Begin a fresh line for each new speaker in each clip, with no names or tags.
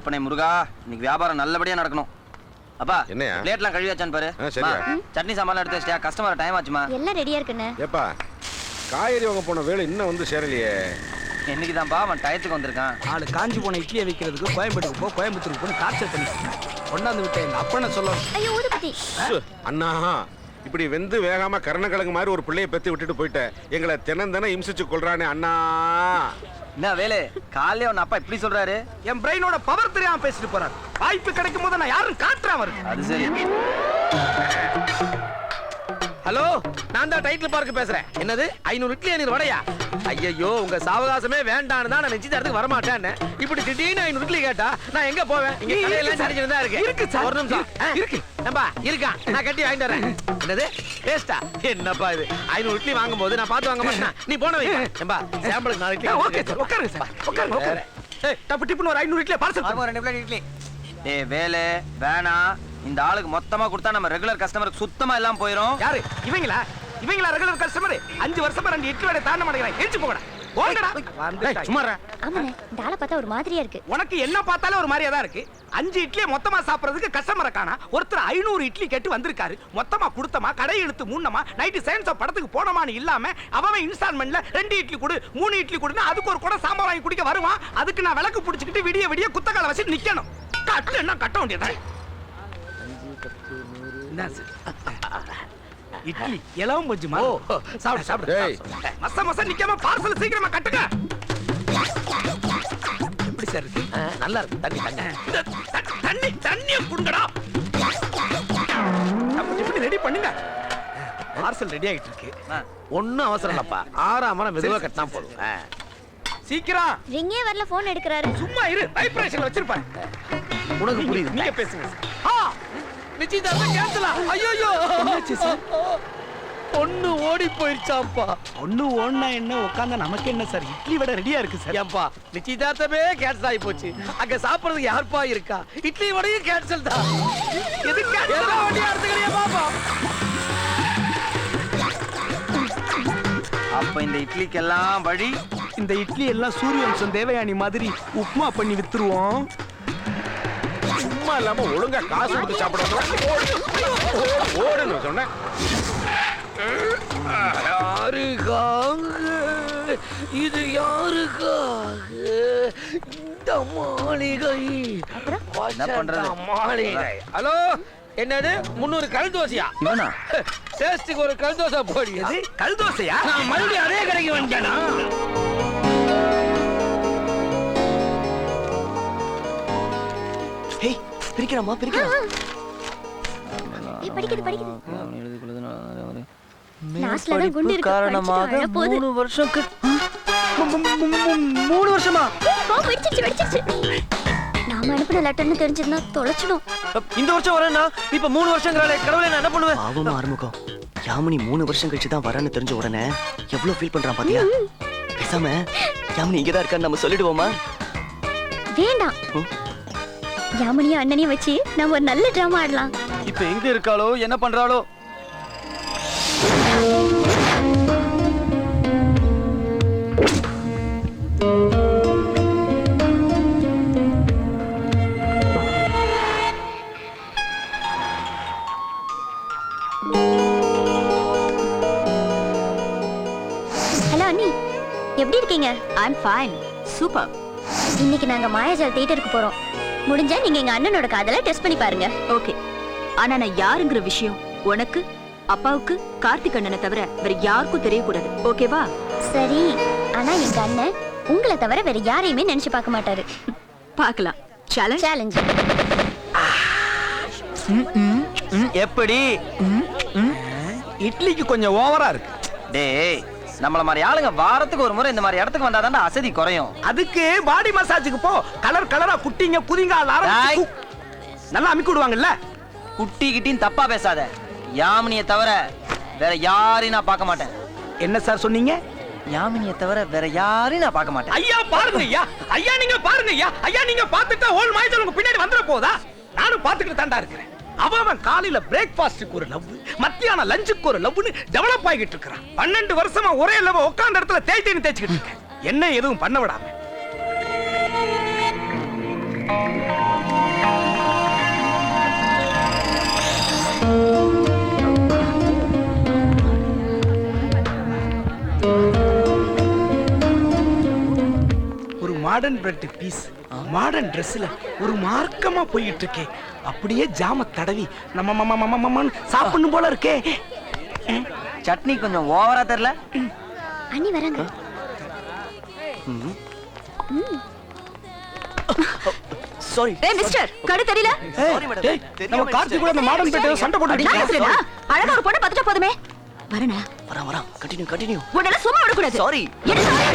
அப்பனே முருகா, இன்னைக்கு வியாபாரம் நல்லபடியா நடக்கணும். அப்பா,
என்னையா
பிளேட்லாம் கழுவி வச்சான் பாரு. சட்னி சாமான் எடுத்து வச்சியா? Customer time ஆச்சுமா.
எல்லாம் ரெடியா இருக்குண்ணே.
ஏப்பா, காய்கறி வாங்க போன வேலை இன்னும் வந்து சேரலையே.
என்னைக்குதான்ப்பா அவன் டயத்துக்கு வந்திருக்கான்.
ஆளு காஞ்சி போன இட்லியை வைக்கிறதுக்கு கோயம்பேட்டுக்கு போ, கோயம்புத்தூருக்கு போய் டார்ச்சர் பண்ணி கொண்டாந்து விட்டேன். எங்க அப்பனை சொல்ல.
ஐயோ ஊதுபத்தி.
அண்ணா, இப்படி வெந்து வேகாம கரணக்கிழங்கு மாதிரி ஒரு பிள்ளையை பெத்து விட்டுட்டு போயிட்ட. எங்களை தினம் இம்சிச்சு கொள்றானே அண்ணா.
என்ன வேலை காலையில உன் அப்பா இப்படி சொல்றாரு?
என் பிரெயினோட பவர் தெரியாம பேசிட்டு போறாரு. வாய்ப்பு கிடைக்கும் போது நான் யாரும் காட்டுறேன் அவருக்கு.
அது சரி.
ஹலோ, நான் தான் டைட்டில் பார்க்க பேசுறேன். என்னது 500 இட்லி 500 வடையா? ஐயோ, உங்க சாவகாசமே வேண்டான்னு தான் நான் நிச்சயதார்த்துக்கு வர மாட்டேன்னு. இப்படி திடீர்னு 500 இட்லி கேட்டா நான் எங்க போவேன்? இங்க கடையெல்லாம் சரிஞ்சிருந்தா இருக்கு. இருக்கு சார், ஒரு நிமிஷம் இருக்கு. நம்பா இருக்கான், நான் கட்டி வாங்கிட்டு வரேன். என்னது வேஸ்டா? என்னப்பா இது? 500 இட்லி வாங்கும் போது நான் பார்த்து வாங்க மாட்டேன். நீ போன வை. நம்பா சாம்பிளுக்கு 4 இட்லி. ஓகே சார், உட்காருங்க சார், உட்காருங்க. ஏய், டப்பு டிப்புன்னு ஒரு 500 இட்லி பார்சல்.
2 பிளேட் இட்லி. ஏய் வேலை வேணா, இந்த ஆளுக்கு மொத்தமா கொடுத்தா நம்ம ரெகுலர் கஸ்டமருக்கு சுத்தமா எல்லாம் போயிடும்.
யாரு இவங்களா? இவங்களா ரெகுலர் கஸ்டமர்? 5 வருஷமா 2 இட்லி வடை தாண்ட மாட்டேங்கிறாங்க. ஏச்சு போங்கடா, ஓங்கடா. சும்மா
ஆமாண்ணே, இந்த ஆளை பார்த்தா ஒரு மாதிரியா இருக்கு.
உனக்கு என்ன பார்த்தாலே ஒரு மாதிரியா தான் இருக்கு. 5 இட்லியை மொத்தமா சாப்பிடுறதுக்கு கஸ்டமரை காணா. ஒருத்தர் 500 இட்லி கேட்டு வந்திருக்காரு. மொத்தமா கொடுத்தமா, கடை இழுத்து மூணமா, நைட்டு சயின்ஸ் படத்துக்கு போனமான்னு இல்லாம அவன் இன்ஸ்டால்மெண்ட்ல 2 இட்லி கொடு 3 இட்லி கொடுன்னா அதுக்கு ஒரு கூட சாம்பார் வாங்கி குடிக்க வருவான். அதுக்கு நான் விளக்கு பிடிச்சிக்கிட்டு விடிய விடிய குத்தக்கால வச்சு நிக்கணும். கட்டு என்ன கட்ட வேண்டியதான். இட்லி எல்லாம் கொஞ்சமா சாப்பிடு சாப்பிடு. மச மச நிக்காம பார்சல் சீக்கிரமா கட்டுங்க. எப்படி சார் இருக்கு? நல்லா இருக்கு. தண்ணி தண்ணி தண்ணிய குடுங்கடா. அப்படி ரெடி பண்ணுங்க. பார்சல் ரெடி ஆயிட்டு இருக்கு. ஒண்ணும் அவசரம் இல்லப்பா. ஆறாம மெதுவா கட்டினா போதும். சீக்கிரம்.
ரிங்கே வரல, போன் எடுக்கறாரு.
சும்மா இரு, வைப்ரேஷன்ல வச்சிருப்பாரு. உனக்கு புரியுது, நீங்க பேசுங்க. நிச்சயதார்த்தம் கேன்சலா? ஐயோ, பொண்ணு ஓடி போயிருச்சாப்பா. பொண்ணு ஓடுனா என்ன, உட்கார்ந்தா நமக்கு என்ன சார்? இட்லி வடை ரெடியா இருக்கு சார். ஏப்பா, நிச்சயதார்த்தமே கேன்சல் ஆகி போச்சு. அங்க சாப்பிடுறதுக்கு யாருப்பா இருக்கா? இட்லி வடையும் கேன்சல் தான். எது கேன்சல் வண்டியா எடுத்துக்கறியா பாப்பா?
அப்ப இந்த இட்லிக்கெல்லாம் வழி.
இந்த இட்லி எல்லாம் சூரியவம்சம் தேவயானி மாதிரி உப்புமா பண்ணி வித்துருவோம்.
சும்மா இல்லாம ஒழுங்கா காசு கொடுத்து சாப்பிடணும். ஓடுன்னு சொன்னேன்.
இது யாருக்காக இந்த மாளிகை?
என்ன பண்றது?
மாளிகை. ஹலோ, என்னது 300 கல் தோசையா?
இவனா
டேஸ்டுக்கு ஒரு கல் தோசை போடுது. கல் தோசையா? நான் மறுபடியும் அதே கடைக்கு வந்துட்டேனா?
ஹேய், பிரிக்கலாமா? பிரிக்கலாம்.
படிக்குது. லாஸ்ட்ல தான் குண்டு இருக்கு.
காரணமாக 3 வருஷம் 3 வருஷமா
வெடிச்சிருச்சு. நாம அனுப்பின லெட்டர்னு தெரிஞ்சிருந்தா தொலைச்சிடும்.
இந்த வருஷம் வரேன்னா இப்ப 3 வருஷங்களால கடவுளே நான் என்ன பண்ணுவேன்?
பாவமா ஆரம்பிக்கும். யாமினி 3 வருஷம் கழிச்சு தான் வரேன்னு தெரிஞ்ச உடனே எவ்வளவு ஃபீல் பண்றான் பாத்தியா? பேசாம யாமினி இங்கதான் இருக்கான்னு நம்ம சொல்லிடுவோமா?
வேண்டாம். யாமினியும் அண்ணனையும் வச்சு நம்ம ஒரு நல்ல டிராமா ஆடலாம்.
இப்ப எங்க இருக்காளோ, என்ன பண்றாளோ?
ஹலோ அண்ணி, எப்படி இருக்கீங்க?
I'm fine. Super.
இன்னைக்கு நாங்க மாயாஜால் தியேட்டருக்கு போறோம். முடிஞ்சா நீங்க எங்க அண்ணனோட காதலை டெஸ்ட் பண்ணி பாருங்க.
ஓகே. ஆனா நான் யாருங்கிற விஷயம் உனக்கு, அப்பாவுக்கு, கார்த்திக் அண்ணனை தவிர வேற யாருக்கும் தெரியக்கூடாது. ஓகேவா?
சரி. ஆனா எங்க அண்ணன் உங்களை தவிர வேற யாரையுமே நினைச்சு பார்க்க மாட்டாரு.
பார்க்கலாம். சேலஞ்ச்.
எப்படி?
இட்லிக்கு கொஞ்சம் ஓவரா இருக்கு.
டேய், நம்மள மாதிரி ஆளுங்க வாரத்துக்கு ஒரு முறை இந்த மாதிரி இடத்துக்கு வந்தாதான் அசதி குறையும்.
அதுக்கு பாடி மசாஜுக்கு போ. கலர் கலரா குட்டிங்க குதிங்க நல்லா அமுக்கி விடுவாங்கல்ல.
குட்டி கிட்டின்னு தப்பா பேசாத. யாமினியை தவிர வேற யாரையும் நான் பார்க்க மாட்டேன்.
என்ன சார் சொன்னீங்க?
யாமினியை தவிர வேற யாரையும் நான் பார்க்க மாட்டேன்.
ஐயா பாருங்க ஐயா, ஐயா நீங்க பாருங்க ஐயா, ஐயா நீங்க பாத்துட்டா ஹோல் மாய்ச்சல் உங்க பின்னாடி வந்துற போதா? நானும் பாத்துக்கிட்டு தாண்டா இருக்கிறேன். அவன் காலையில பிரேக்ஃபாஸ்டுக்கு ஒரு லவ், மத்தியான லஞ்சுக்கு ஒரு லவ்னு டெவலப் ஆகிட்டு இருக்கான். 12 வருஷமா ஒரே லவ் உட்கார்ந்த இடத்துல தேய்ச்சிக்கிட்டு இருக்கேன். என்ன எதுவும் பண்ண விடாம ஒரு மாடர்ன் பிரெட் பீஸ் மாடர்ன் ட்ரெஸ்ல ஒரு மார்க்கமா போயிட்டு இருக்கே. அப்படியே ஜாம தடவி நம்ம சாப்பிடணும் போல இருக்கே.
சட்னி கொஞ்சம் ஓவரா தெரியல.
அண்ணி வராங்க.
சாரி.
ஏய் மிஸ்டர், கடு தெரியல?
டேய், நம்ம கார்த்தி கூட அந்த மாடர்ன் பிரெட் சண்டை போட்டுட்டு
நான் சொல்றேனா? அழகா ஒரு பொண்ணை பார்த்துட்டா போதுமே. வரேனா?
வரா கண்டினியூ.
உன்னால சும்மா விடக்கூடாது.
சாரி.
என்ன sorry?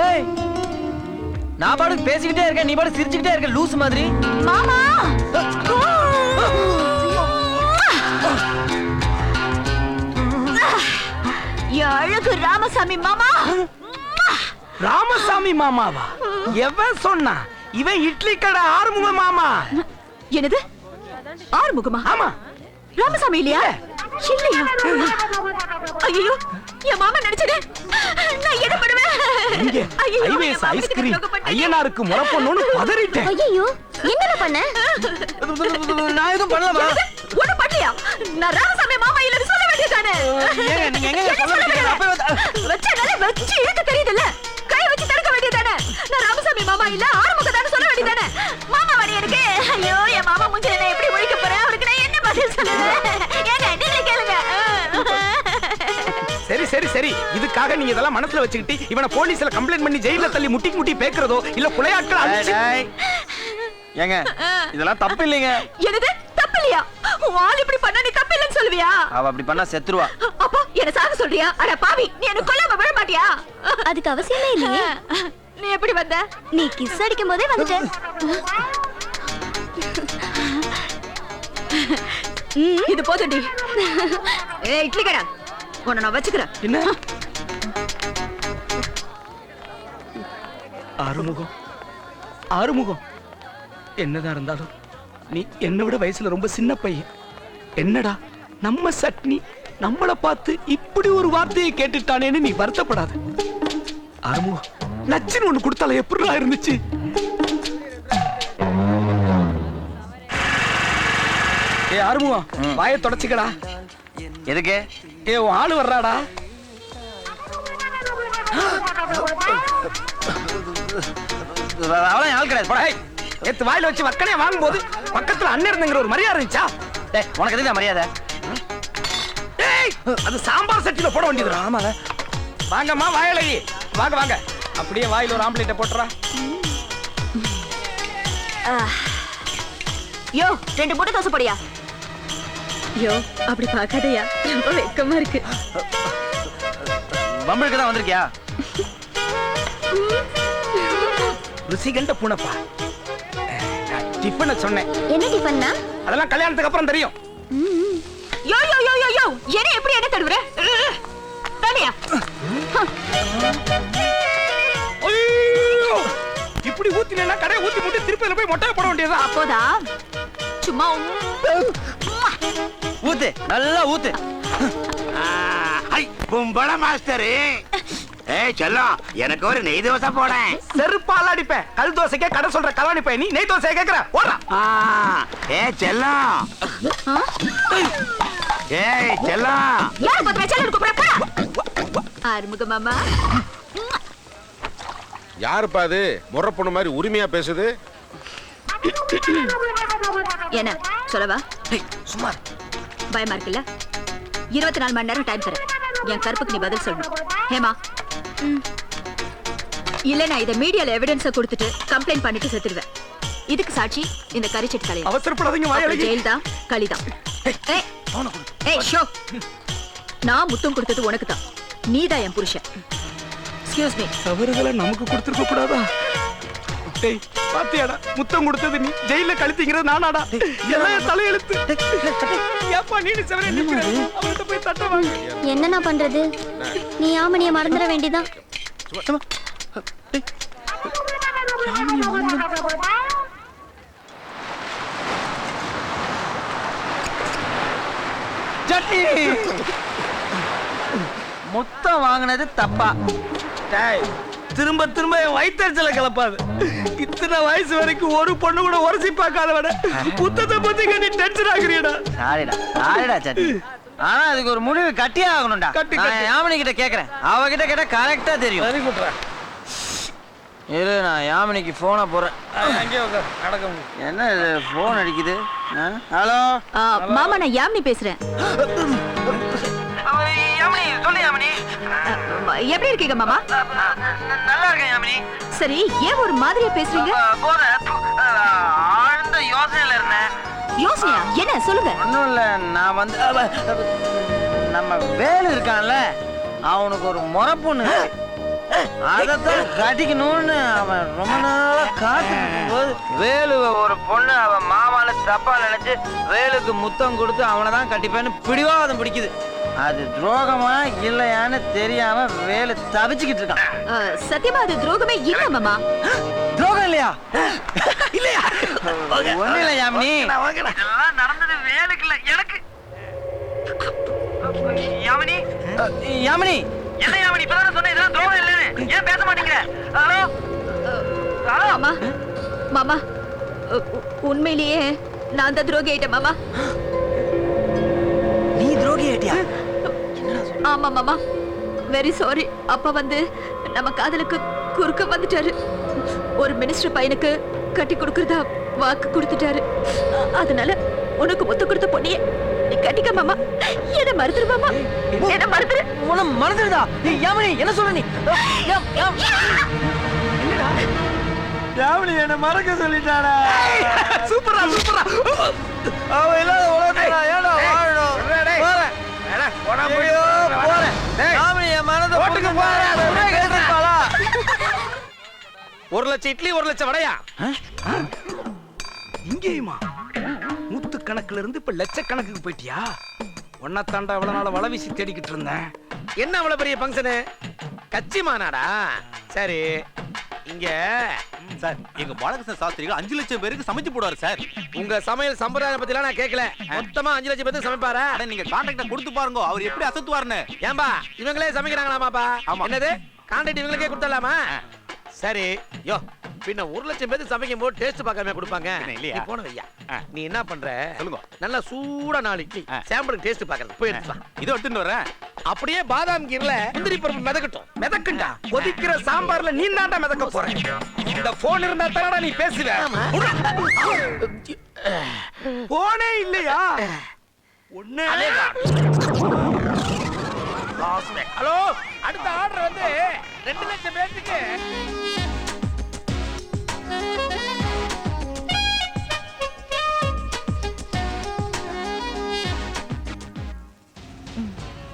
ஏய், நான் பாட்டுக்கு பேசிக்கிட்டே இருக்கேன், நீ பாட்டு சிரிச்சுக்கிட்டே இருக்க லூஸ் மாதிரி.
மாமா அழகு ராமசாமி மாமா.
ராமசாமி மாமாவா? எவன் சொன்னா? இவன் இட்லி கடை ஆறுமுக மாமா.
என்னது ஆறுமுகமா?
ஆமா.
ராமசாமி இல்லையா? இல்லையா? ஐயோ, என் மாமா நினைச்சது. நான் என்ன பண்ணுவேன்?
இங்க
ஐயையோ,
ஐவேஸ்
என் மாமனுக்கு
ஐஸ்கிரீம்
துரோகம் பண்ணிட்டேன்.
ஐயனாருக்கு முறப்பொண்ணுன்னு பதறிட்டேன்.
ஐயோ, என்னடா பண்ண?
நான் எதுவும் பண்ணலமா?
ஒண்ணு பண்ணலையா? நான் ராமசாமி மாமா இல்லைன்னு சொல்ல வேண்டியதானே?
ஏங்க, நீங்க எங்க
என்ன
சொல்ல வேண்டியது? அப்பவே வந்து-
வச்சனால வச்சு இழுக்க தெரியுதுல்ல? கை வச்சு தடுக்க வேண்டியதானே? நான் ராமசாமி மாமா இல்ல ஆறுமுகதான்னு சொல்ல வேண்டியதானே? மாமா வடி எனக்கு. ஐயோ, என் மாமா மூஞ்சில நான் எப்படி முழிக்க போறேன்? அவருக்கு நான் என்ன பதில் சொல்லுவேன்? ஏங்க நீங்களே கேளுங்க.
சரி சரி சரி, இதுக்காக நீங்க இதெல்லாம் மனசுல வச்சுக்கிட்டு இவனை போலீஸ்ல கம்ப்ளைண்ட் பண்ணி ஜெயில தள்ளி முட்டி பேக்குறதோ இல்ல கொலையாட்கள் அடிச்சு.
டேய், ஏங்க இதெல்லாம் தப்பு இல்லைங்க.
என்னது தப்பு இல்லையா? உன் ஆள் இப்படி பண்ணா நீ தப்பு இல்லைன்னு சொல்லுவியா?
அவ அப்படி பண்ணா செத்துருவா.
அப்போ என்ன சாக சொல்றியா? அட பாவி, நீ என்ன கொல்லாம விட மாட்டியா?
அதுக்கு அவசியமே இல்லையே.
நீ எப்படி வந்த?
நீ கிஸ் அடிக்கும் போதே வந்துட்டேன்.
இது போதும்டி. ஏய் இட்லி கடா, உன்னை நான் வச்சுக்கிறேன்.
என்ன ஆறுமுகம் என்னதான் இருந்தாலும் நீ என்னை விட வயசுல ரொம்ப சின்ன பையன். என்னடா நம்ம சட்னி நம்மள பார்த்து இப்படி ஒரு வார்த்தையை கேட்டுட்டானேன்னு நீ வருத்தப்படாத. ஆறுமுகம் நச்சுன்னு ஒண்ணு கொடுத்தால எப்படிடா இருந்துச்சு? ஏ ஆறுமுகம், வாயை தொடச்சுக்கடா.
எதுக்கு?
ஏ உன் ஆளு வர்றாடா.
அவளை ஆள் கிடையாது. போடா.
நேத்து வாயில வச்சு வக்கனே வாங்கும் போது பக்கத்துல அண்ணன் இருந்துங்கிற ஒரு மரியாதை இருந்துச்சா?
டேய், உனக்கு எதுக்கு மரியாதை?
டேய், அது சாம்பார் சட்டில போட வேண்டியது. ஆமாங்க. வாங்கம்மா வாயலகி, வாங்க வாங்க. அப்படியே வாயில ஒரு ஆம்லெட்டை போட்டுறா.
யோ 2 முட்டை தோசை போடியா. யோ அப்படி பார்க்காதயா, ரொம்ப வெக்கமா இருக்கு.
பம்பளுக்கு தான் வந்திருக்கியா?
ருசிகண்ட பூனப்பா. டிஃபனை சொன்னேன்.
என்ன டிஃபன்னா?
அதெல்லாம் கல்யாணத்துக்கு அப்புறம் தெரியும்.
யோ யோ யோ யோ யோ, என்ன எப்படி என்ன தடுவற? தனியா.
ஐயோ, இப்படி ஊத்தினா கடையை ஊத்தி முட்டி திருப்பில போய் மொட்டையை போட வேண்டியதா?
அப்போதான் சும்மா
ஊத்து, நல்லா ஊத்து.
ஐ பொம்பள மாஸ்டரு. ஏய் செல்லம், எனக்கு ஒரு நெய் தோசை போடேன்.
செருப்பால அடிப்பேன். கல் தோசைக்கே கடை சொல்ற கலாணி பையன் நீ நெய் தோசையை கேக்குற? ஓடா.
ஏய் செல்லம், ஏய் செல்லம்.
யார் பத்திர செல்லம் கூப்பிடுறப்ப? ஆறுமுக மாமா.
யாருப்பா அது முறை பொண்ணு மாதிரி உரிமையா பேசுது?
என்ன சொல்லவா?
சும்மா
பயமா இருக்குல்ல? 24 மணி நேரம் டைம் தரேன். என் கருப்புக்கு நீ பதில் சொல்லணும். ஹேமா, இல்ல நான் இத மீடியால எவிடன்ஸ கொடுத்துட்டு கம்ப்ளைண்ட் பண்ணிட்டு செத்துடுவேன். இதுக்கு சாட்சி இந்த கரிச்சட்டி தலையா.
அவசரப்படாதீங்க வாயலகி.
ஜெயில் தான், களிதான். ஏய் ஷோ, நான் முத்தம் கொடுத்தது உனக்கு தான். நீதான் என் புருஷன். Excuse me.
தவறுதலை நமக்கு கொடுத்துருக்க கூடாதா? டேய் பாத்தியாடா, முத்தம் கொடுத்தது நீ, ஜெயில கழுத்திங்கிறது நானாடா. எல்லாம் என் தலையெழுத்து. ஏப்பா நீ செவரே நிக்கிற? அவன்கிட்ட போய் தட்ட வாங்க.
என்னண்ணா பண்றது? நீ யாமனிய மறந்துட வேண்டியதான்.
முத்தம் வாங்கினது தப்பா?
டேய், திரும்ப திரும்ப என் வயிற்றுச்சல கிளப்பாது. இத்தனை வயசு வரைக்கும் ஒரு பொண்ணு கூட உரசி பார்க்காதவட புத்தத்தை பத்தி கட்டி டென்ஷன் ஆகுறியடா.
சாரிடா சட்டி. ஆனா அதுக்கு ஒரு முடிவு கட்டியே ஆகணும்டா. நான் யாமினி கிட்ட கேக்குறேன், அவகிட்ட கேட்டா கரெக்டா தெரியும்.
சரி குட்றா.
இரு, நான் யாமினிக்கு போனை போறேன்.
அங்கே உட்கார், நடக்க.
என்ன இது போன் அடிக்குது? ஹலோ
மாமா, நான் யாமினி பேசுறேன்.
யாமினி, சொல்லு யாமினி.
எப்படி இருக்கீங்க மாமா?
நல்லா இருக்கேன் யாமினி.
சரி, ஏன் ஒரு மாதிரியா பேசுறீங்க?
ஆழ்ந்த யோசனையில இருந்தேன்.
யோசனையா? என்ன சொல்லுங்க.
ஒன்றும் இல்லை, நான் வந்து நம்ம வேலு இருக்கான்ல, அவனுக்கு ஒரு முறை பொண்ணு இருக்கு. அதைத்தான் கட்டிக்கணும்னு அவன் ரொம்ப நாளா காத்துட்டு போது வேலுவை ஒரு பொண்ணு அவன் மாமால தப்பா நினைச்சு வேலுக்கு முத்தம் கொடுத்து அவனை தான் கட்டிப்பேன்னு பிடிவாதம் பிடிக்குது. அது துரோகமா இல்லையான்னு தெரியாம வேலு தவிச்சுக்கிட்டு இருக்கான்.
சத்தியமா அது துரோகமே இல்ல மாமா.
துரோகம் இல்லையா? இல்லையா? ஒண்ணு இல்ல யாமினி, இதெல்லாம் நடந்தது வேலுக்கு இல்ல, எனக்கு. யாமினி, யாமினி, என்ன யாமினி இப்பதான் சொன்ன இதெல்லாம் துரோகம் இல்லைன்னு ஏன் பேச மாட்டேங்கிற? ஹலோ ஹலோ
மாமா, மாமா, உண்மையிலேயே நான் தான் துரோகி ஆயிட்டேன் மாமா.
நீ துரோகி ஆயிட்டியா?
ஆமா மாமா, வெரி சாரி. அப்பா வந்து நம்ம காதலுக்கு குறுக்க வந்துட்டாரு. ஒரு மினிஸ்டர் பையனுக்கு கட்டி கொடுக்கறதா வாக்கு கொடுத்துட்டாரு. அதனால உனக்கு முத்து கொடுத்த பொண்ணியே நீ கட்டிக்க மாமா. என்ன மறந்துரு மாமா, என்ன மறந்துரு.
உன மறந்துடுதா? யாமினி என்ன சொல்ற நீ? யாமினி என்ன மறக்க சொல்லிட்டாடா.
சூப்பரா சூப்பரா.
அவ இல்லாத உலகத்துல நான் ஏன்டா வாழணும்? போறேன். ஐயோ, போறேன். யாமினி என் மனதை
ஓட்டுக்கு
போறேன். கேட்டுப்பாளா?
1 லட்சம் இட்லி 1 லட்சம் வடையா? இங்கேயுமா? நூத்து கணக்குல இருந்து இப்ப லட்சக்கணக்குக்கு போயிட்டியா? ஒன்ன தாண்டா அவ்வளவு நாள வள வீசி தேடிக்கிட்டு இருந்தேன். என்ன அவ்வளவு பெரிய ஃபங்க்ஷனு? கட்சி மாநாடா? சரி, இங்க
சார், எங்க பாலகிருஷ்ண சாஸ்திரிகள் 5 லட்சம் பேருக்கு சமைச்சு போடுவாரு சார்.
உங்க சமையல் சம்பிரதாயம் பத்தி நான் கேட்கல. மொத்தமா 5 லட்சம் பேருக்கு சமைப்பாரா?
அட, நீங்க கான்ட்ராக்ட கொடுத்து பாருங்க, அவர் எப்படி அசத்துவாருன்னு.
ஏன்பா இவங்களே சமைக்கிறாங்களாமாப்பா? என்னது கான்ட்ராக்ட் இவங்களுக்கே கொடுத்தலாமா? சரி, யோ பின்ன 1 லட்சம் பேருக்கு சமைக்கும் போது டேஸ்ட் பார்க்காம கொடுப்பாங்க
இல்லையா?
நீ போன வையா. நீ என்ன பண்ற?
சொல்லுங்க.
நல்லா சூடா 4 இட்லி சாம்பிளுக்கு டேஸ்ட் பார்க்கறது போய் எடுத்து வா.
இதோ எடுத்துட்டு வரேன்.
அப்படியே பாதாம் கீர்ல முந்திரி பருப்பு மிதக்கட்டும். மிதக்குண்டா கொதிக்கிற சாம்பார்ல நீ தாண்டா மிதக்க போற. இந்த போன் இருந்தா தானடா நீ பேசுவ. போனே இல்லையா? ஒண்ணே. ஹலோ, அடுத்த ஆர்டர் வந்து 2 லட்சம் பேருக்கு.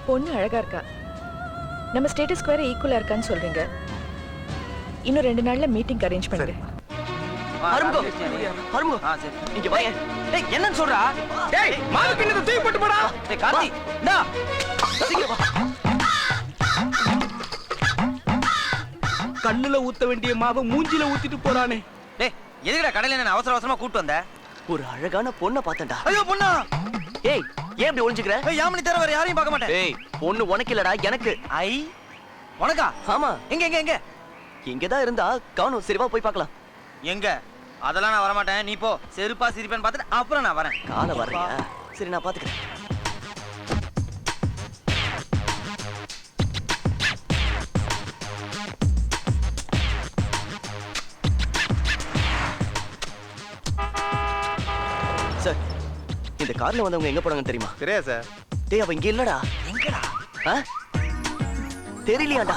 பொண்ணு அழகா இருக்கா, நம்ம ஸ்டேட்டஸ் ஸ்கொயர் ஈக்குவலா இருக்கான்னு சொல்றீங்க. இன்னும் 2 நாள்ல மீட்டிங் அரேஞ்ச் பண்ணுங்க.
அரும்பு அரும்பு
ஆ, சரி.
இங்க வாங்க.
டேய், என்னன்னு சொல்றா?
டேய், மாவு கிண்ணத்தை தூக்கி போட்டு போடா.
டேய் கார்த்தி, இந்தா.
சீக்கிரம் வா.
கண்ணுல ஊத்த வேண்டிய மாவை மூஞ்சில ஊத்திட்டு போறானே.
டேய், எதுக்குடா கடையில என்ன அவசர அவசரமா கூட்டு வந்த?
ஒரு அழகான பொண்ணை பார்த்தேன்டா.
ஐயோ பொண்ணா?
ஏய், ஏன் இப்படி ஒளிஞ்சுக்கிற?
ஏய், யாமினி தவிர வேற யாரையும் பார்க்க மாட்டேன்.
ஏய், பொண்ணு உனக்கு இல்லடா, எனக்கு.
ஐ, உனக்கா?
ஆமா,
எங்க எங்க எங்க?
இங்கதான் இருந்தா காணோம். சரி வா, போய் பார்க்கலாம்.
எங்க? அதெல்லாம் நான் வர மாட்டேன். நீ போ. செருப்பா சிரிப்பேன்னு பார்த்துட்டு அப்புறம் நான் வரேன்.
காலை வர்றியா? சரி, நான் பாத்துக்கிறேன். சார், இந்த கார்ல வந்தவங்க எங்க போறாங்கன்னு தெரியுமா?
தெரியாது சார்.
டேய், அவ இங்க இல்லடா.
எங்கடா?
ஆ? தெரியலையாடா?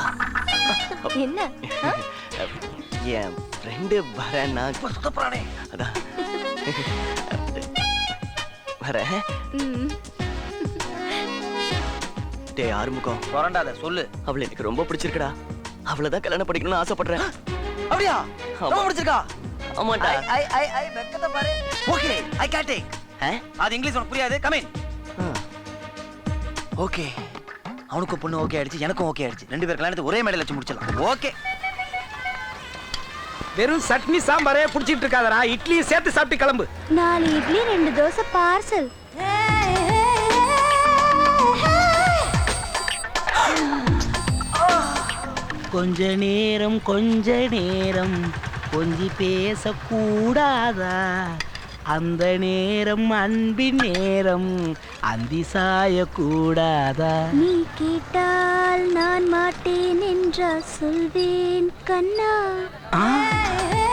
என்ன?
என் ஃப்ரெண்டு வரேன்னா
சுத்தப்பறானே.
அதான் வரேன். டேய் ஆறுமுகம்,
புரண்டாத சொல்லு.
அவளை எனக்கு ரொம்ப பிடிச்சிருக்குடா. அவளைதான் கல்யாணம் பண்ணிக்கணும்னு ஆசைப்படுறேன்.
அப்படியா? ரொம்ப பிடிச்சிருக்கா?
ஆமாண்டா.
ஐ வெக்கத்தை பாரு. Okay, I can take. அது இங்கிலீஷ் உனக்கு புரியாது. Come in. ஓகே. அவனுக்கு பொண்ணு ஓகே ஆயிடுச்சு, எனக்கும் ஓகே ஆயிடுச்சு. 2 பேர் கல்யாணத்தை ஒரே மேடையில வச்சு முடிச்சிடலாம். ஓகே.
வெறும் சட்னி சாம்பாரே புடிச்சிட்டு இருக்காதடா, இட்லியும் சேர்த்து சாப்பிட்டு கிளம்பு.
4 இட்லி 2 தோசை பார்சல்.
கொஞ்ச நேரம் கொஞ்சி பேசக்கூடாதா? அந்த நேரம் அன்பின் நேரம் அந்தி சாயக்கூடாதா?
நீ கேட்டால் நான் மாட்டேன் என்றா சொல்வேன் கண்ணா.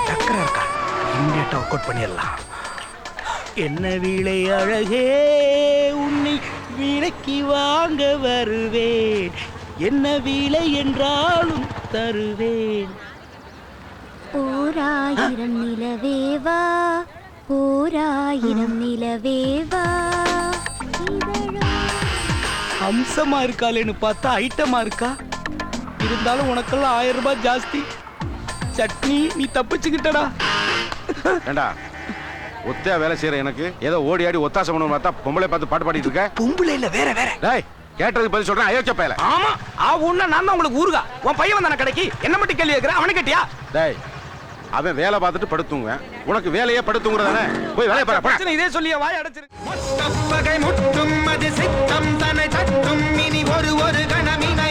சக்கரை இருக்கா? இம்மீடியட்டா ஒர்க் அவுட் பண்ணிடலாம். என்ன வீளை அழகே, உன்னை விலைக்கு வாங்க வருவேன். என்ன வீளை என்றாலும் தருவேன்.
ஓராயிரம் நிலவேவா, ஓராயிரம் நிலவேவா.
அம்சமா இருக்காளேன்னு பார்த்தா ஐட்டமா இருக்கா. இருந்தாலும் உனக்கெல்லாம் 1000 ரூபாய் ஜாஸ்தி. சட்னி நீ தப்பிச்சுக்கிட்டடா.
ஏண்டா ஒத்தையா வேலை செய்யற எனக்கு ஏதோ ஓடி ஆடி ஒத்தாசை பண்ண பார்த்தா பொம்பளை பார்த்து பாட்டு பாடிட்டு இருக்க.
பொம்பளை இல்ல, வேற வேற.
டேய் கேட்டதுக்கு பதில் சொல்றேன் அயோக்கிய பயல.
ஆமா உன்ன நான் தான் உங்களுக்கு ஊருகா. உன் பையன் வந்தான கடைக்கு என்ன மட்டும் கேள்வி கேட்கிற? அவனை கேட்டியா?
டேய் அவன் வேலை பார்த்துட்டு படுத்துங்குவேன், உனக்கு வேலையே படுத்துங்கிறதானே. போய் வேலையை பாரு.
பிரச்சனை இதே சொல்லிய வாய் அடைச்சிருக்கு. முட்டும் அது சித்தம் தன்னை தட்டும் இனி ஒரு கணமின